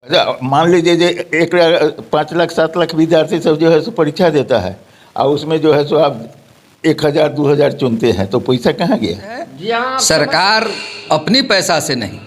मान लीजिए जो 5 लाख 7 लाख विद्यार्थी सब जो है सो परीक्षा देता है और उसमें जो है सो आप 1000 2000 चुनते हैं, तो पैसा कहाँ गया? सरकार अपनी पैसा से नहीं,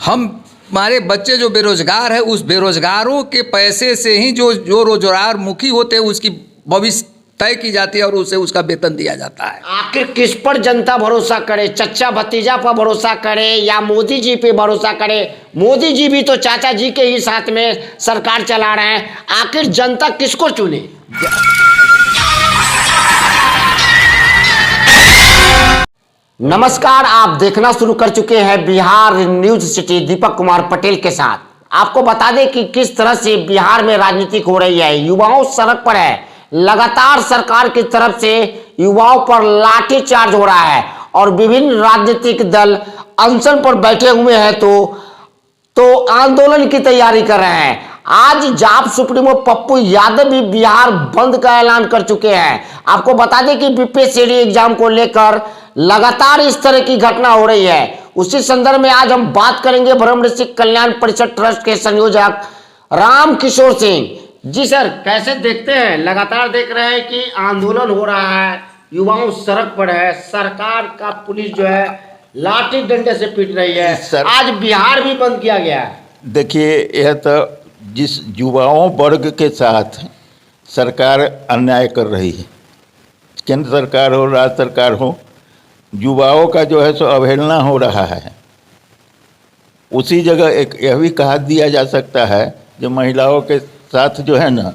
हमारे बच्चे जो बेरोजगार है उस बेरोजगारों के पैसे से ही जो रोजगार मुखी होते हैं उसकी भविष्य तय की जाती है और उसे उसका वेतन दिया जाता है। आखिर किस पर जनता भरोसा करे? चच्चा भतीजा पर भरोसा करे या मोदी जी पे भरोसा करे? मोदी जी भी तो चाचा जी के ही साथ में सरकार चला रहे हैं। आखिर जनता किसको चुने? नमस्कार, आप देखना शुरू कर चुके हैं बिहार न्यूज सिटी दीपक कुमार पटेल के साथ। आपको बता दें कि किस तरह से बिहार में राजनीति हो रही है। युवाओं सड़क पर है, लगातार सरकार की तरफ से युवाओं पर लाठीचार्ज हो रहा है और विभिन्न राजनीतिक दल अनशन पर बैठे हुए हैं तो आंदोलन की तैयारी कर रहे हैं। आज जाप सुप्रीमो पप्पू यादव भी बिहार बंद का ऐलान कर चुके हैं। आपको बता दें कि बीपीएससी एग्जाम को लेकर लगातार इस तरह की घटना हो रही है। उसी संदर्भ में आज हम बात करेंगे ब्रह्म ऋषि कल्याण परिषद ट्रस्ट के संयोजक राम किशोर सिंह जी। सर, कैसे देखते हैं? लगातार देख रहे हैं कि आंदोलन हो रहा है, युवाओं सड़क पर है, सरकार का पुलिस जो है लाठी डंडे से पीट रही है। आज बिहार भी बंद किया गया है। देखिए, यह तो जिस युवाओं वर्ग के साथ सरकार अन्याय कर रही है, केंद्र सरकार हो राज्य सरकार हो, युवाओं का जो है सो अवहेलना हो रहा है। उसी जगह एक यह भी कहा दिया जा सकता है जो महिलाओं के साथ जो है ना,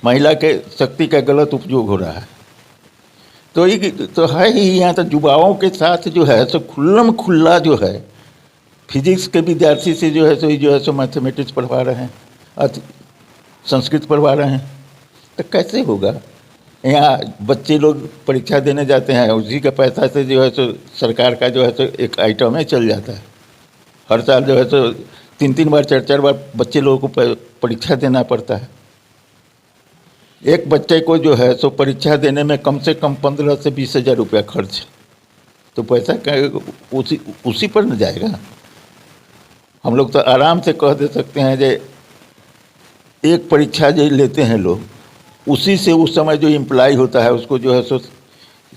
महिला के शक्ति का गलत उपयोग हो रहा है। तो ये तो है ही, यहाँ तो युवाओं के साथ जो है सो खुल्लम खुल्ला जो है फिजिक्स के विद्यार्थी से जो है सो मैथमेटिक्स पढ़वा रहे हैं, संस्कृत पढ़वा रहे हैं। तो कैसे होगा? यहाँ बच्चे लोग परीक्षा देने जाते हैं, उसी के पैसा से जो है सो सरकार का जो है सो एक आइटम है चल जाता है। हर साल जो है सो 3 बार 4 बार बच्चे लोगों को परीक्षा देना पड़ता है। एक बच्चे को जो है सो परीक्षा देने में कम से कम 15 से 20 हज़ार रुपया खर्च, तो पैसा उसी पर न जाएगा। हम लोग तो आराम से कह दे सकते हैं जो एक परीक्षा जो लेते हैं लोग, उसी से उस समय जो एम्प्लॉय होता है उसको जो है सो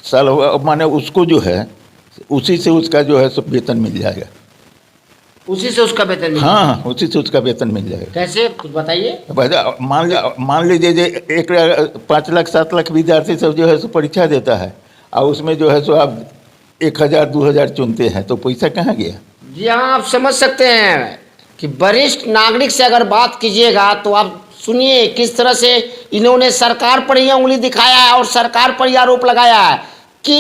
साल माने उसको जो है उसी से उसका जो है सो वेतन मिल जाएगा। उसी से उसका वेतन मिल हाँ, उसी से उसका वेतन मिल जाएगा। कैसे, कुछ बताइए। मान लीजिए जो 5 लाख 7 लाख विद्यार्थी सब जो है सो परीक्षा देता है और उसमें जो है सो आप 1000 2000 चुनते हैं, तो पैसा कहाँ गया? जी हाँ, आप समझ सकते हैं कि वरिष्ठ नागरिक से अगर बात कीजिएगा तो आप सुनिए किस तरह से इन्होंने सरकार पर ही उंगली दिखाया है और सरकार पर ही आरोप लगाया है कि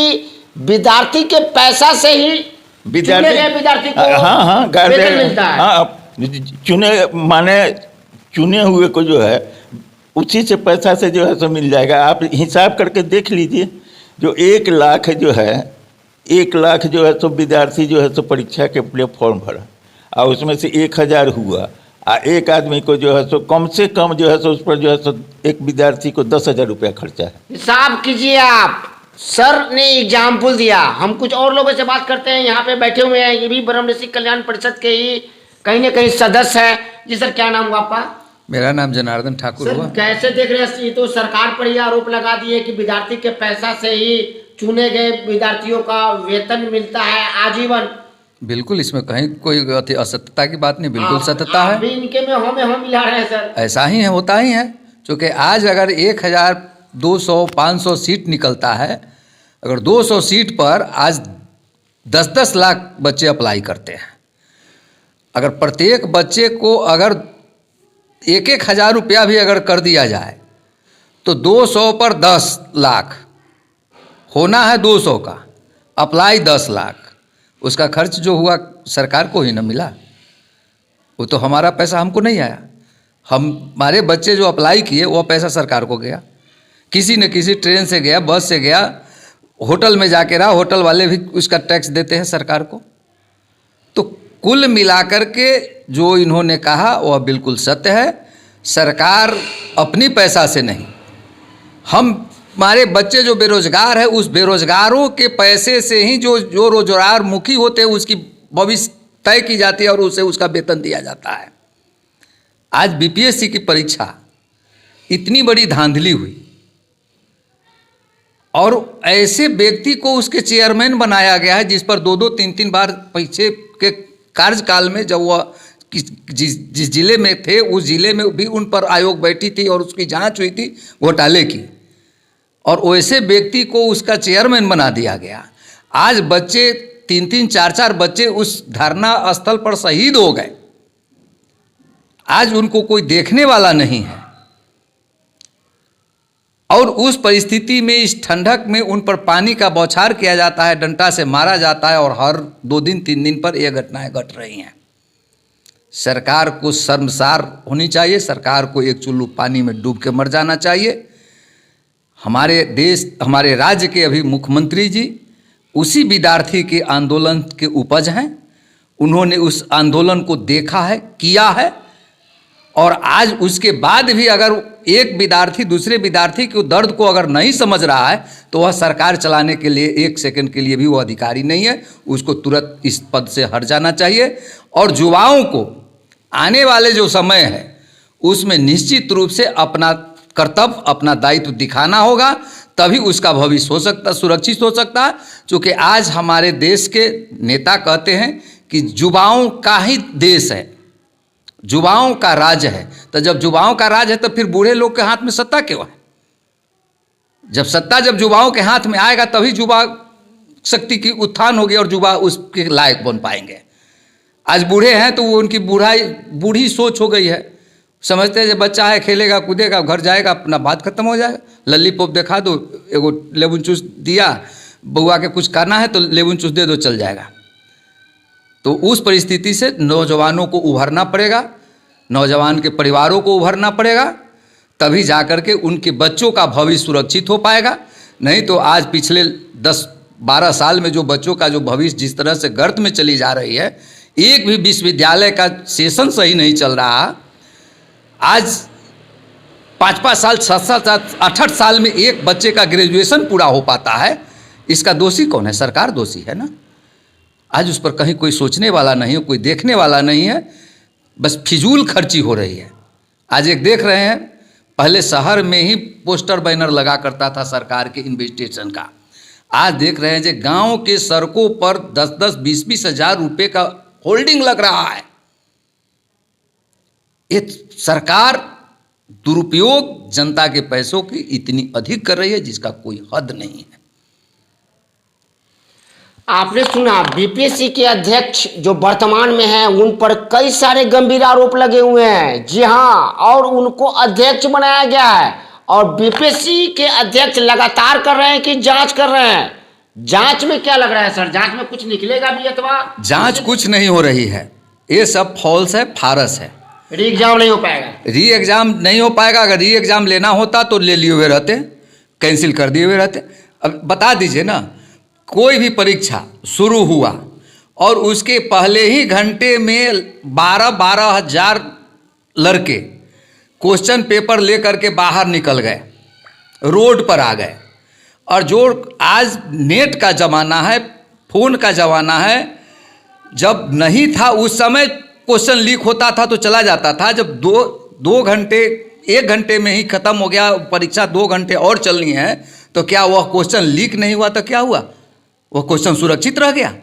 विद्यार्थी के पैसा से ही विद्यार्थी को वेतन मिलता है। हाँ, चुने हुए को जो है उसी से पैसा से जो है सो मिल जाएगा। आप हिसाब करके देख लीजिए, जो 1 लाख जो है 1 लाख जो है सो विद्यार्थी जो है सो परीक्षा के लिए फॉर्म भरा और उसमें से 1000 हुआ और एक आदमी को जो है सो कम से कम जो है सो उस पर जो है सो एक विद्यार्थी को 10,000 रुपया खर्चा है। हिसाब कीजिए आप। सर ने एग्जाम्पल दिया। हम कुछ और लोगों से बात करते हैं, यहाँ पे बैठे हुए हैं, ये भी ब्रह्म ऋषि कल्याण परिषद के ही कहीं न कहीं सदस्य है। जी सर, क्या नाम हुआ आपका? मेरा नाम जनार्दन ठाकुर हुआ। कैसे देख रहे हैं? ये तो सरकार पर ही आरोप लगा दिए कि विद्यार्थी के पैसा से ही चुने गए विद्यार्थियों का वेतन मिलता है आजीवन। बिल्कुल, इसमें कहीं कोई असत्यता की बात नहीं, बिल्कुल सत्यता है। अभी इनके में हम मिला रहे हैं सर। ऐसा ही है, होता ही है। क्योंकि आज अगर 1200 500 सीट निकलता है, अगर 200 सीट पर आज 10-10 लाख बच्चे अप्लाई करते हैं, अगर प्रत्येक बच्चे को अगर 1-1 हज़ार रुपया भी अगर कर दिया जाए तो 200 पर 10 लाख होना है, 200 का अप्लाई 10 लाख, उसका खर्च जो हुआ सरकार को ही ना मिला। वो तो हमारा पैसा हमको नहीं आया। हमारे बच्चे जो अप्लाई किए वो पैसा सरकार को गया, किसी न किसी ट्रेन से गया, बस से गया, होटल में जाके रहा, होटल वाले भी उसका टैक्स देते हैं सरकार को। तो कुल मिलाकर के जो इन्होंने कहा वह बिल्कुल सत्य है। सरकार अपनी पैसा से नहीं, हमारे बच्चे जो बेरोजगार है उस बेरोजगारों के पैसे से ही जो रोजगार मुखी होते हैं उसकी भविष्य तय की जाती है और उसे उसका वेतन दिया जाता है। आज बीपीएससी की परीक्षा इतनी बड़ी धांधली हुई और ऐसे व्यक्ति को उसके चेयरमैन बनाया गया है जिस पर 2-2, 3-3 बार पीछे के कार्यकाल में जब वह जिस जिले में थे उस जिले में भी उन पर आयोग बैठी थी और उसकी जांच हुई थी घोटाले की, और वैसे व्यक्ति को उसका चेयरमैन बना दिया गया। आज बच्चे 3-3, 4-4 बच्चे उस धरना स्थल पर शहीद हो गए। आज उनको कोई देखने वाला नहीं है और उस परिस्थिति में इस ठंडक में उन पर पानी का बौछार किया जाता है, डंडा से मारा जाता है और हर 2 दिन 3 दिन पर ये घटनाएं घट रही हैं। सरकार को शर्मसार होनी चाहिए, सरकार को एक चुल्लू पानी में डूब के मर जाना चाहिए। हमारे देश, हमारे राज्य के अभी मुख्यमंत्री जी उसी विद्यार्थी के आंदोलन के उपज हैं। उन्होंने उस आंदोलन को देखा है, किया है, और आज उसके बाद भी अगर एक विद्यार्थी दूसरे विद्यार्थी के दर्द को अगर नहीं समझ रहा है तो वह सरकार चलाने के लिए 1 सेकंड के लिए भी वो अधिकारी नहीं है। उसको तुरंत इस पद से हट जाना चाहिए और युवाओं को आने वाले जो समय है उसमें निश्चित रूप से अपना कर्तव्य, अपना दायित्व दिखाना होगा, तभी उसका भविष्य हो सकता, सुरक्षित हो सकता है। चूँकि आज हमारे देश के नेता कहते हैं कि युवाओं का ही देश है, युवाओं का राज है। तो जब युवाओं का राज है तो फिर बूढ़े लोग के हाथ में सत्ता क्यों है? जब सत्ता जब युवाओं के हाथ में आएगा तभी युवा शक्ति की उत्थान होगी और युवा उसके लायक बन पाएंगे। आज बूढ़े हैं तो वो उनकी बूढ़ी सोच हो गई है, समझते हैं जब बच्चा है खेलेगा कूदेगा घर जाएगा अपना बात खत्म हो जाएगा। लल्लीपॉप दिखा दो, एगो लेबुन चूस दिया, बउआ के कुछ करना है तो लेबुन चूस दे दो, चल जाएगा। तो उस परिस्थिति से नौजवानों को उभरना पड़ेगा, नौजवान के परिवारों को उभरना पड़ेगा, तभी जाकर के उनके बच्चों का भविष्य सुरक्षित हो पाएगा। नहीं तो आज पिछले 10-12 साल में जो बच्चों का जो भविष्य जिस तरह से गर्त में चली जा रही है, एक भी विश्वविद्यालय का सेशन सही नहीं चल रहा। आज 5-5 साल, 7-7, 8-8 साल में एक बच्चे का ग्रेजुएशन पूरा हो पाता है। इसका दोषी कौन है? सरकार दोषी है ना। आज उस पर कहीं कोई सोचने वाला नहीं है, कोई देखने वाला नहीं है, बस फिजूल खर्ची हो रही है। आज एक देख रहे हैं, पहले शहर में ही पोस्टर बैनर लगा करता था सरकार के इन्वेस्टिगेशन का, आज देख रहे हैं जो गांव के सड़कों पर 10-10, 20-20 हज़ार रुपये का होल्डिंग लग रहा है। ये सरकार दुरुपयोग जनता के पैसों की इतनी अधिक कर रही है जिसका कोई हद नहीं है। आपने सुना बीपीएससी के अध्यक्ष जो वर्तमान में हैं उन पर कई सारे गंभीर आरोप लगे हुए हैं। जी हाँ, और उनको अध्यक्ष बनाया गया है और बीपीएससी के अध्यक्ष लगातार कर रहे हैं कि जांच कर रहे हैं। जांच में क्या लग रहा है सर? जांच में कुछ निकलेगा भी अथवा जांच कुछ नहीं हो रही है, ये सब फॉल्स है, फारस है। री एग्जाम नहीं हो पाएगा? री एग्जाम नहीं हो पाएगा। अगर री एग्जाम लेना होता तो ले लिए हुए रहते, कैंसिल कर दिए हुए रहते। अब बता दीजिए ना, कोई भी परीक्षा शुरू हुआ और उसके पहले ही घंटे में 12-12 हज़ार लड़के क्वेश्चन पेपर लेकर के बाहर निकल गए, रोड पर आ गए। और जो आज नेट का ज़माना है, फ़ोन का ज़माना है, जब नहीं था उस समय क्वेश्चन लीक होता था तो चला जाता था। जब 2 घंटे 1 घंटे में ही ख़त्म हो गया, परीक्षा 2 घंटे और चलनी है, तो क्या वह क्वेश्चन लीक नहीं हुआ? तो क्या हुआ? वह क्वेश्चन सुरक्षित रह गया।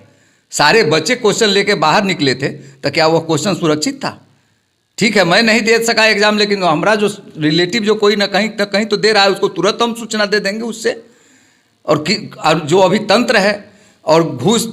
सारे बच्चे क्वेश्चन लेके बाहर निकले थे, तो क्या वह क्वेश्चन सुरक्षित था? ठीक है, मैं नहीं दे सका एग्जाम, लेकिन हमारा जो रिलेटिव जो कोई ना कहीं तो दे रहा है, उसको तुरंत हम सूचना दे देंगे उससे। और जो अभी तंत्र है और घूस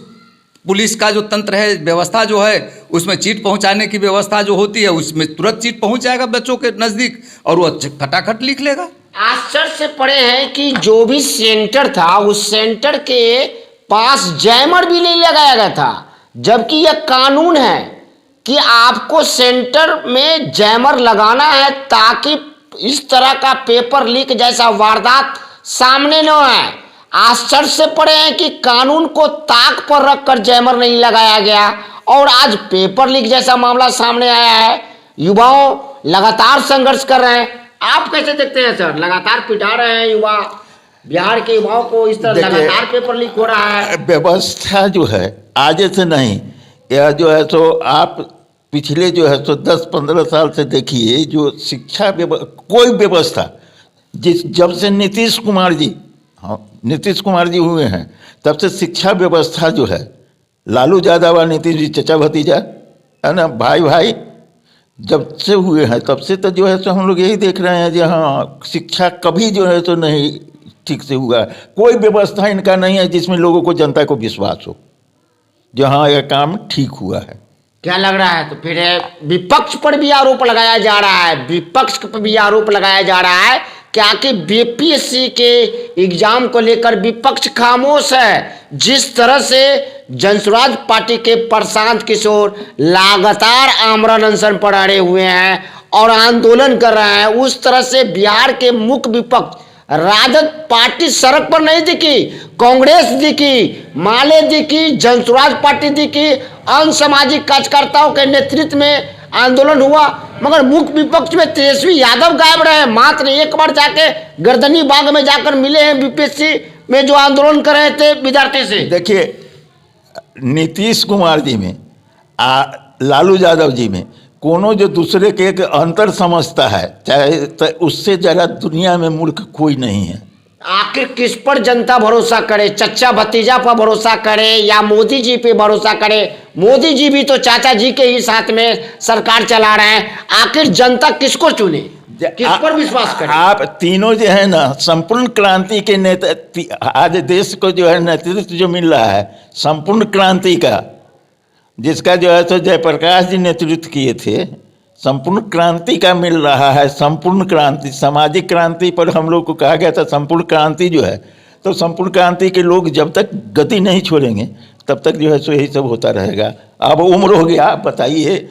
पुलिस का जो तंत्र है, व्यवस्था जो है, उसमें चीट पहुंचाने की व्यवस्था जो होती है, उसमें तुरंत चीट पहुंच जाएगा बच्चों के नज़दीक और वो फटाफट लिख लेगा। आश्चर्य से पड़े हैं कि जो भी सेंटर था उस सेंटर के पास जैमर भी नहीं लगाया गया था, जबकि यह कानून है कि आपको सेंटर में जैमर लगाना है ताकि इस तरह का पेपर लीक जैसा वारदात सामने न आए। आश्चर्य से पड़े हैं कि कानून को ताक पर रखकर जैमर नहीं लगाया गया और आज पेपर लीक जैसा मामला सामने आया है। युवाओं लगातार संघर्ष कर रहे हैं। आप कैसे देखते हैं सर? लगातार पिटा रहे हैं युवा, बिहार के युवाओं को इस तरह लगातार पेपर लीक हो रहा है। व्यवस्था जो है आज से नहीं, यह जो है सो आप पिछले जो है सो 10-15 साल से देखिए जो शिक्षा कोई व्यवस्था जब से नीतीश कुमार जी, हाँ नीतीश कुमार जी हुए हैं तब से शिक्षा व्यवस्था जो है, लालू यादव और नीतीश जी चचा भतीजा है ना, भाई भाई, जब से हुए हैं तब से तो जो है सो हम लोग यही देख रहे हैं कि हाँ शिक्षा कभी जो है तो नहीं ठीक से हुआ। कोई व्यवस्था इनका नहीं है जिसमें लोगों को, जनता को विश्वास हो जो हाँ यह काम ठीक हुआ है। क्या लग रहा है? तो फिर विपक्ष पर भी आरोप लगाया जा रहा है, विपक्ष पर भी आरोप लगाया जा रहा है क्या कि बीपीएससी के एग्जाम को लेकर विपक्ष खामोश है। जिस तरह से जनसुराज पार्टी के प्रशांत किशोर लगातार आमरण अनशन पर अड़े हुए हैं और आंदोलन कर रहे हैं, उस तरह से बिहार के मुख्य विपक्ष राजद पार्टी सड़क पर नहीं दिखी, कांग्रेस दिखी, माले दिखी, जनसुराज पार्टी दिखी, अनसामाजिक कार्यकर्ताओं के नेतृत्व में आंदोलन हुआ, मगर मुख्य विपक्ष में तेजस्वी यादव गायब रहे। मात्र एक बार जाके गर्दनी बाग में जाकर मिले हैं बीपीएससी में जो आंदोलन कर रहे थे विद्यार्थी से। देखिए नीतीश कुमार जी में लालू यादव जी में कोनो जो दूसरे के एक अंतर समझता है, चाहे तो उससे ज़्यादा दुनिया में मूर्ख कोई नहीं है। आखिर किस पर जनता भरोसा करे? चचा भतीजा पर भरोसा करे या मोदी जी पे भरोसा करे? मोदी जी भी तो चाचा जी के ही साथ में सरकार चला रहे हैं। आखिर जनता किसको चुने, किस पर विश्वास करे? आप तीनों जो है ना संपूर्ण क्रांति के नेता, आज देश को जो है नेतृत्व जो मिल रहा है संपूर्ण क्रांति का, जिसका जो है तो जयप्रकाश जी नेतृत्व किए थे, संपूर्ण क्रांति का मिल रहा है। संपूर्ण क्रांति, सामाजिक क्रांति पर हम लोग को कहा गया था संपूर्ण क्रांति जो है, तो संपूर्ण क्रांति के लोग जब तक गति नहीं छोड़ेंगे तब तक जो है सो यही सब होता रहेगा। अब उम्र हो गया, बताइए,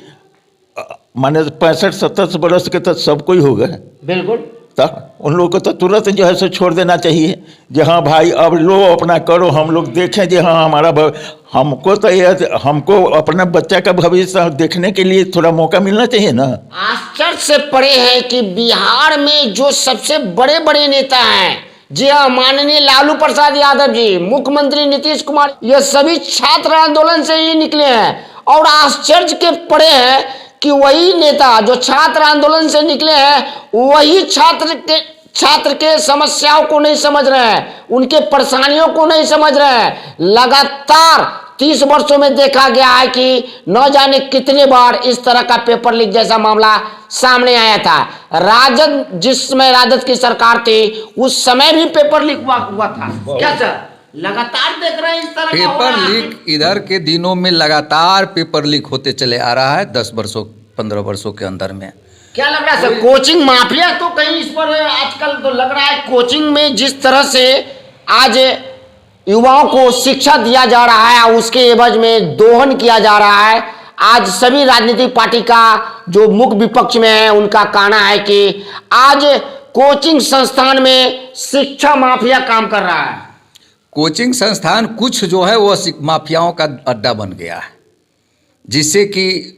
माने 65-70 बरस के तो सब कोई हो गए, बिल्कुल, तब उन लोगों को तो तुरंत जो है सो छोड़ देना चाहिए कि हाँ भाई अब लो अपना करो, हम लोग देखें कि हाँ हमारा हमको तो ये, हमको अपना बच्चा का भविष्य देखने के लिए थोड़ा मौका मिलना चाहिए ना। आश्चर्य से परे है कि बिहार में जो सबसे बड़े बड़े नेता हैं, जी हाँ, माननीय लालू प्रसाद यादव जी, मुख्यमंत्री नीतीश कुमार, ये सभी छात्र आंदोलन से ही निकले हैं। और आश्चर्य के परे है कि वही नेता जो छात्र आंदोलन से निकले हैं वही छात्र के समस्याओं को नहीं समझ रहे हैं, उनके परेशानियों को नहीं समझ रहे हैं। लगातार 30 वर्षों में देखा गया है कि न जाने कितने बार इस तरह का पेपर लीक जैसा मामला सामने आया था। राजद, जिस समय राजद की सरकार थी उस समय भी पेपर लीक हुआ था। क्या सर लगातार देख रहे हैं इस तरह पेपर लीक? इधर के दिनों में लगातार पेपर लीक होते चले आ रहा है 10 वर्षों 15 वर्षों के अंदर में। क्या लग रहा है सर, कोचिंग माफिया तो कहीं इस पर आजकल तो लग रहा है, कोचिंग में जिस तरह से आज युवाओं को शिक्षा दिया जा रहा है उसके एवज में दोहन किया जा रहा है। आज सभी राजनीतिक पार्टी का जो मुख्य विपक्ष में है उनका कहना है कि आज कोचिंग संस्थान में शिक्षा माफिया काम कर रहा है। कोचिंग संस्थान कुछ जो है वो माफियाओं का अड्डा बन गया है, जिससे कि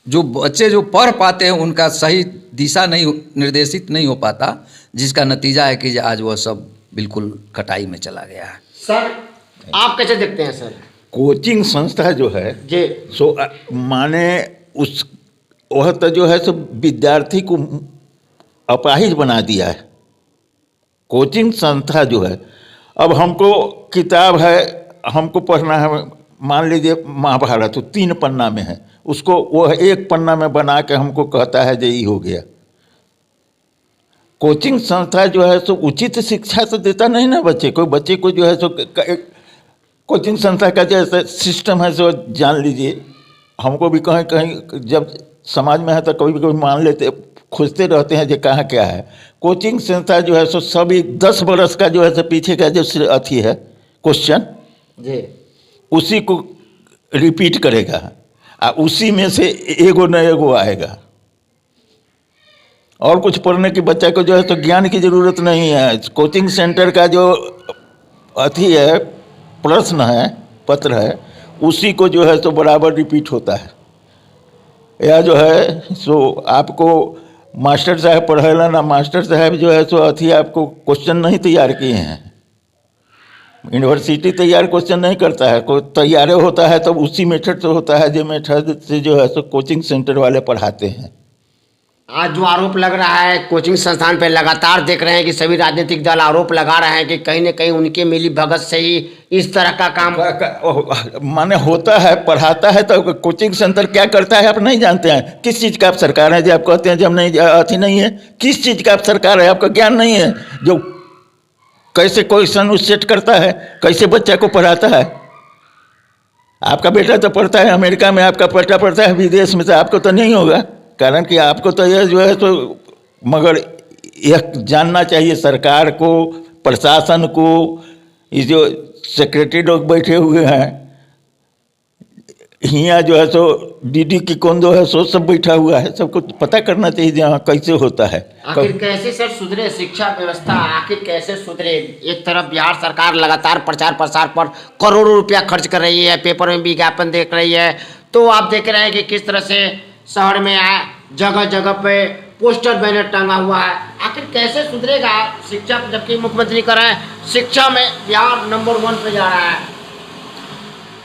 जो बच्चे जो पढ़ पाते हैं उनका सही दिशा नहीं निर्देशित नहीं हो पाता, जिसका नतीजा है कि आज वह सब बिल्कुल कटाई में चला गया है। सर आप कैसे देखते हैं सर? कोचिंग संस्था जो है जी, सो माने उस वह तो जो है सो विद्यार्थी को अपाहिज बना दिया है। कोचिंग संस्था जो है, अब हमको किताब है, हमको पढ़ना है, मान लीजिए महाभारत तो 3 पन्ना में है, उसको वह 1 पन्ना में बना के हमको कहता है यही हो गया। कोचिंग संस्था जो है सो उचित शिक्षा तो देता नहीं ना बच्चे को। बच्चे को जो है सो कोचिंग संस्था का जैसे सिस्टम है सो जान लीजिए, हमको भी कहीं कहीं जब समाज में है तो कभी कभी मान लेते, खोजते रहते हैं जो कहाँ क्या है। कोचिंग संस्था जो है सो सभी 10 बरस का जो है सो पीछे का जो अथी है क्वेश्चन जी, उसी को रिपीट करेगा और उसी में से एगो न एगो आएगा। और कुछ पढ़ने की बच्चा को जो है तो ज्ञान की ज़रूरत नहीं है। कोचिंग सेंटर का जो अथी है, प्रश्न है, पत्र है, उसी को जो है तो बराबर रिपीट होता है। या जो है सो आपको मास्टर साहब पढ़ेला ना, मास्टर साहब जो है सो अथी आपको क्वेश्चन नहीं तैयार किए हैं, यूनिवर्सिटी तैयार क्वेश्चन नहीं करता है, कोई तैयार होता है तो उसी मेथड से होता है जो मेथड से जो है सो कोचिंग सेंटर वाले पढ़ाते हैं। आज जो आरोप लग रहा है कोचिंग संस्थान पे, लगातार देख रहे हैं कि सभी राजनीतिक दल आरोप लगा रहे हैं कि कहीं न कहीं उनके मिली भगत से ही इस तरह का काम माने होता है, पढ़ाता है। तो कोचिंग सेंटर क्या करता है आप नहीं जानते हैं? किस चीज़ का आप सरकार है जो आप कहते हैं जब नहीं अथी नहीं है? किस चीज़ का आप सरकार है? आपका ज्ञान नहीं है जो कैसे क्वेश्चन सेट करता है, कैसे बच्चा को पढ़ाता है? आपका बेटा तो पढ़ता है अमेरिका में, आपका बेटा पढ़ता है विदेश में, तो आपको तो नहीं होगा। कारण कि आपको तो यह जो है तो, मगर यह जानना चाहिए सरकार को, प्रशासन को, ये जो सेक्रेटरी लोग बैठे हुए हैं हियाँ जो है सो डीडी की कौन जो है सो सब बैठा हुआ है, सबको पता करना चाहिए जहाँ कैसे होता है। आखिर कैसे सर सुधरे शिक्षा व्यवस्था, आखिर कैसे सुधरे? एक तरफ बिहार सरकार लगातार प्रचार प्रसार पर करोड़ों रुपया खर्च कर रही है, पेपर में विज्ञापन देख रही है, तो आप देख रहे हैं कि किस तरह से शहर में जगह जगह पे पोस्टर बैनर टांगा हुआ है। आखिर कैसे सुधरेगा शिक्षा, जबकि मुख्यमंत्री कर रहे हैं शिक्षा में बिहार नंबर 1 पे जा रहा है?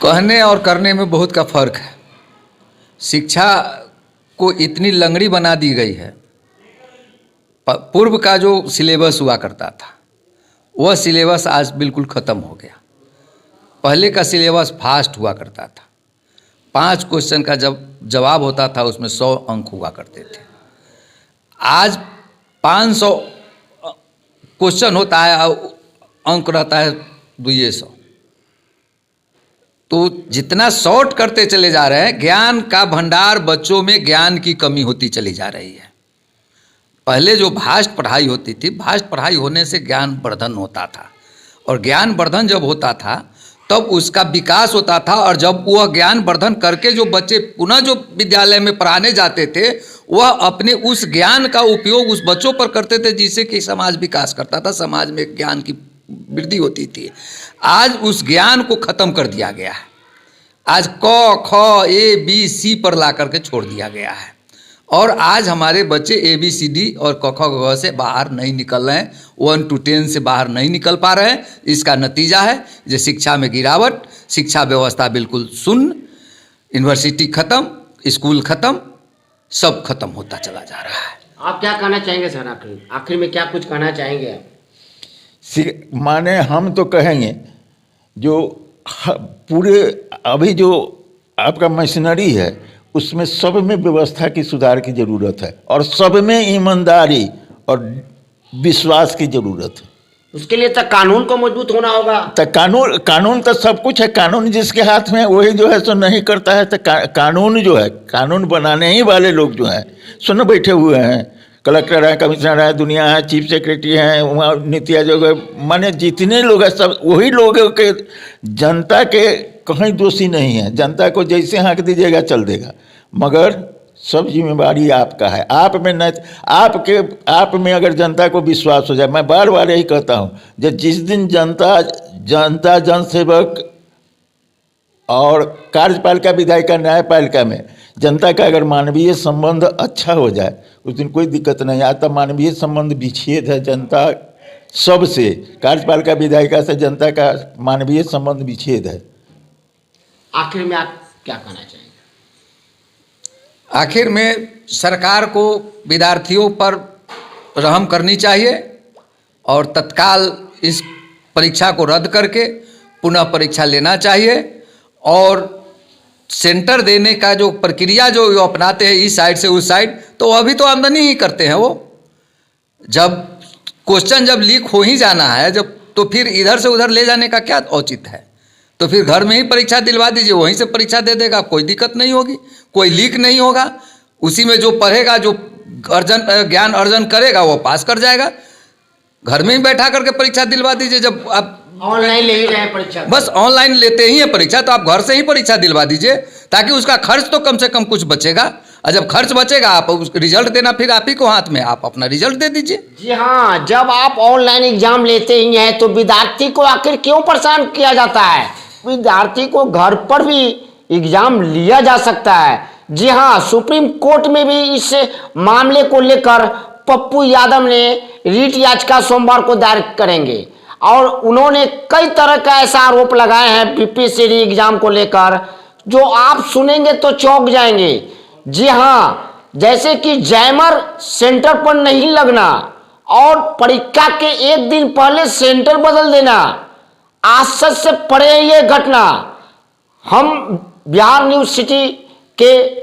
कहने और करने में बहुत का फर्क है। शिक्षा को इतनी लंगड़ी बना दी गई है। पूर्व का जो सिलेबस हुआ करता था वह सिलेबस आज बिल्कुल ख़त्म हो गया। पहले का सिलेबस फास्ट हुआ करता था, 5 क्वेश्चन का जब जवाब होता था उसमें 100 अंक हुआ करते थे। आज 500 क्वेश्चन होता है, अंक रहता है 200। तो जितना शॉर्ट करते चले जा रहे हैं, ज्ञान का भंडार, बच्चों में ज्ञान की कमी होती चली जा रही है। पहले जो भास्ट पढ़ाई होती थी, भास्ट पढ़ाई होने से ज्ञान वर्धन होता था, और ज्ञान वर्धन जब होता था तब उसका विकास होता था। और जब वह ज्ञान वर्धन करके जो बच्चे पुनः जो विद्यालय में पढ़ाने जाते थे, वह अपने उस ज्ञान का उपयोग उस बच्चों पर करते थे, जिससे कि समाज विकास करता था, समाज में ज्ञान की वृद्धि होती थी। आज उस ज्ञान को ख़त्म कर दिया गया है। आज क ख ए बी सी पर ला करके छोड़ दिया गया है, और आज हमारे बच्चे ABCD और क ख ग से बाहर नहीं निकल रहे हैं, 1 to 10 से बाहर नहीं निकल पा रहे हैं। इसका नतीजा है जो शिक्षा में गिरावट, शिक्षा व्यवस्था बिल्कुल शून्य, यूनिवर्सिटी खत्म, स्कूल खत्म, सब खत्म होता चला जा रहा है। आप क्या कहना चाहेंगे सर? आखिर में क्या कुछ कहना चाहेंगे आप? माने हम तो कहेंगे जो पूरे अभी जो आपका मशीनरी है उसमें सब में व्यवस्था की सुधार की ज़रूरत है, और सब में ईमानदारी और विश्वास की ज़रूरत है। उसके लिए तो कानून को मजबूत होना होगा। तो कानून तो सब कुछ है। कानून जिसके हाथ में वही जो है सो नहीं करता है। तो कानून जो है, कानून बनाने ही वाले लोग जो हैं सुन बैठे हुए हैं, कलेक्टर है, कमिश्नर है, दुनिया है, चीफ सेक्रेटरी हैं, वहाँ नीति आयोग है, माने जितने लोग हैं सब वही लोग के। जनता के कहीं दोषी नहीं है, जनता को जैसे हाँक दीजिएगा चल देगा, मगर सब जिम्मेवारी आपका है। आप में नहीं, आप में अगर जनता को विश्वास हो जाए, मैं बार बार यही कहता हूँ, जब जिस दिन जनता जनसेवक और कार्यपालिका विधायिका न्यायपालिका में जनता का अगर मानवीय संबंध अच्छा हो जाए, उस दिन कोई दिक्कत नहीं आता। मानवीय संबंध विच्छेद है जनता सबसे, कार्यपालिका विधायिका से जनता का मानवीय संबंध विच्छेद है। आखिर में आप क्या कहना चाहेंगे? आखिर में सरकार को विद्यार्थियों पर रहम करनी चाहिए और तत्काल इस परीक्षा को रद्द करके पुनः परीक्षा लेना चाहिए, और सेंटर देने का जो प्रक्रिया जो अपनाते हैं इस साइड से उस साइड, तो अभी तो आमदनी ही करते हैं वो। जब क्वेश्चन जब लीक हो ही जाना है जब, तो फिर इधर से उधर ले जाने का क्या औचित्य है? तो फिर घर में ही परीक्षा दिलवा दीजिए, वहीं से परीक्षा दे देगा, कोई दिक्कत नहीं होगी, कोई लीक नहीं होगा। उसी में जो पढ़ेगा, जो ज्ञान अर्जन करेगा वो पास कर जाएगा। घर में ही बैठा करके परीक्षा दिलवा दीजिए। जब आप ऑनलाइन ले ही रहे हैं परीक्षा, बस ऑनलाइन लेते ही है परीक्षा, तो आप घर से ही परीक्षा दिलवा दीजिए, ताकि उसका खर्च तो कम से कम कुछ बचेगा। और जब खर्च बचेगा, आप रिजल्ट देना फिर आप ही को हाथ में, आप अपना रिजल्ट दे दीजिए। जी हाँ, जब आप ऑनलाइन एग्जाम लेते ही हैं तो विद्यार्थी को आखिर क्यों परेशान किया जाता है? विद्यार्थी को घर पर भी एग्जाम लिया जा सकता है। जी हाँ, सुप्रीम कोर्ट में भी इस मामले को लेकर पप्पू यादव ने रिट याचिका सोमवार को दायर करेंगे। और उन्होंने कई तरह का ऐसा आरोप लगाए हैं बीपीएससी एग्जाम को लेकर जो आप सुनेंगे तो चौंक जाएंगे। जी हाँ, जैसे कि जैमर सेंटर पर नहीं लगना और परीक्षा के एक दिन पहले सेंटर बदल देना, आश्चर्य से परे है ये घटना। हम बिहार न्यूज सिटी के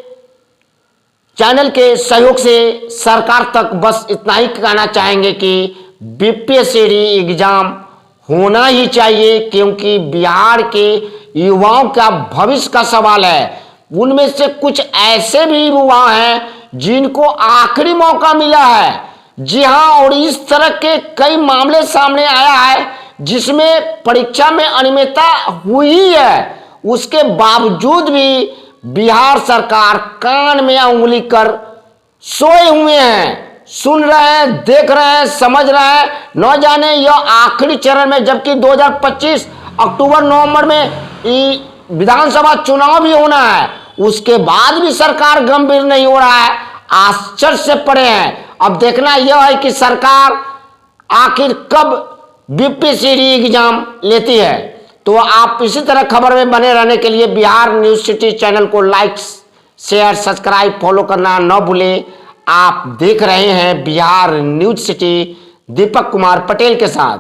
चैनल के सहयोग से सरकार तक बस इतना ही कहना चाहेंगे कि बीपीएससी एग्जाम होना ही चाहिए, क्योंकि बिहार के युवाओं का भविष्य का सवाल है। उनमें से कुछ ऐसे भी युवा हैं जिनको आखिरी मौका मिला है। जी हाँ, और इस तरह के कई मामले सामने आया है जिसमें परीक्षा में अनियमितता हुई है, उसके बावजूद भी बिहार सरकार कान में उंगली कर सोए हुए हैं, सुन रहे हैं, देख रहे हैं, समझ रहे हैं। न जाने यह आखिरी चरण में, जबकि 2025 अक्टूबर नवंबर में विधानसभा चुनाव भी होना है, उसके बाद भी सरकार गंभीर नहीं हो रहा है, आश्चर्य से पड़े हैं। अब देखना यह है कि सरकार आखिर कब बीपीएससी एग्जाम लेती है। तो आप इसी तरह खबर में बने रहने के लिए बिहार न्यूज सिटी चैनल को लाइक, शेयर, सब्सक्राइब, फॉलो करना न भूलें। आप देख रहे हैं बिहार न्यूज सिटी दीपक कुमार पटेल के साथ।